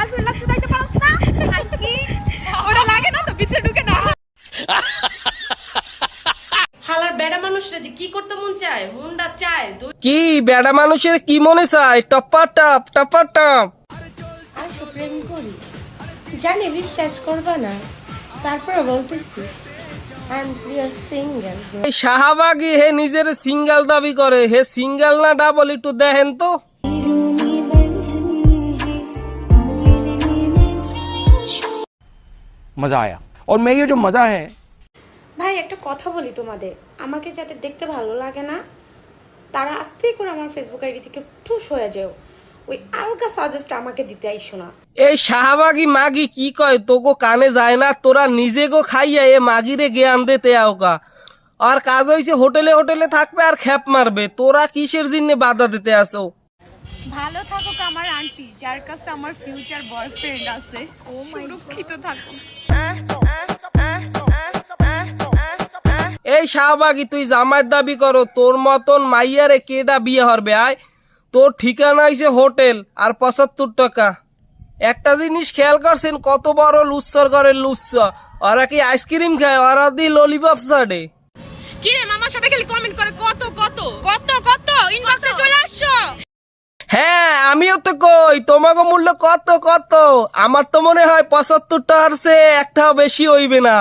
boyfriend লাগছে তাইতে পারছ না আর কি ওটা লাগে না তো ভিতরে ঢুকে না হালার বেড়া মানুষরা যে কি করতে মন চায় মুন্ডা চায় কি বেড়া মানুষের কি মনে চায় টপ্পা টপ টপ্পা টপ আসো প্রেম করি জানি বিশ্বাস করবা না তারপরে বলতেছি আই এম প্রিয় সিঙ্গেল এই শাহবাগী হে নিজের সিঙ্গেল দাবি করে হে সিঙ্গেল না ডাবল একটু দেখেন তো मजा आया और मैं ये जो मजा है ভাই একটা কথা বলি তোমাদের আমাকে যাতে দেখতে ভালো লাগে না তারা আস্তেই করে আমার ফেসবুক আইডি থেকে টুস হয়ে যাও ওই আলগা সাজেস্ট আমাকে দিতে আইসো না এই শাহবাগী মাগি কি কয় তোগো কানে যায় না তোরা নিজে গো খাইয়া এ মাগিরে জ্ঞান দিতে আওকা আর কাজ হইছে হোটেলে হোটেলে থাকবে আর খ্যাপ মারবে তোরা কিসের জন্য বাধা দিতে আসো ভালো থাকুক আমার আন্টি যার কাছে আমার ফিউচার বয়ফ্রেন্ড আছে ও মাই সুরক্ষিত থাকুক এই শাহবাগী তুই জামার দাবি করো তোর মতন মাইয়ারে কেডা বিয়ে হরবে আয় তোর ঠিকানা হইছে হোটেল আর ৭৫ টাকা একটা জিনিস খেয়াল করছেন কত বড় লুচ্ছর ঘরের লুচ্ছ ওরা কি আইসক্রিম খায় ওরা দি ললিপপ ছাড়ে কি রে মামা সবাই খালি কমেন্ট করে কত কত কত কত ইনবক্সে চলে আসছো হ্যাঁ আমিও তো কই তোমাকে মূল্য কত কত আমার তো মনে হয় ৭৫ টাকার চেয়ে একটাও বেশি হইবে না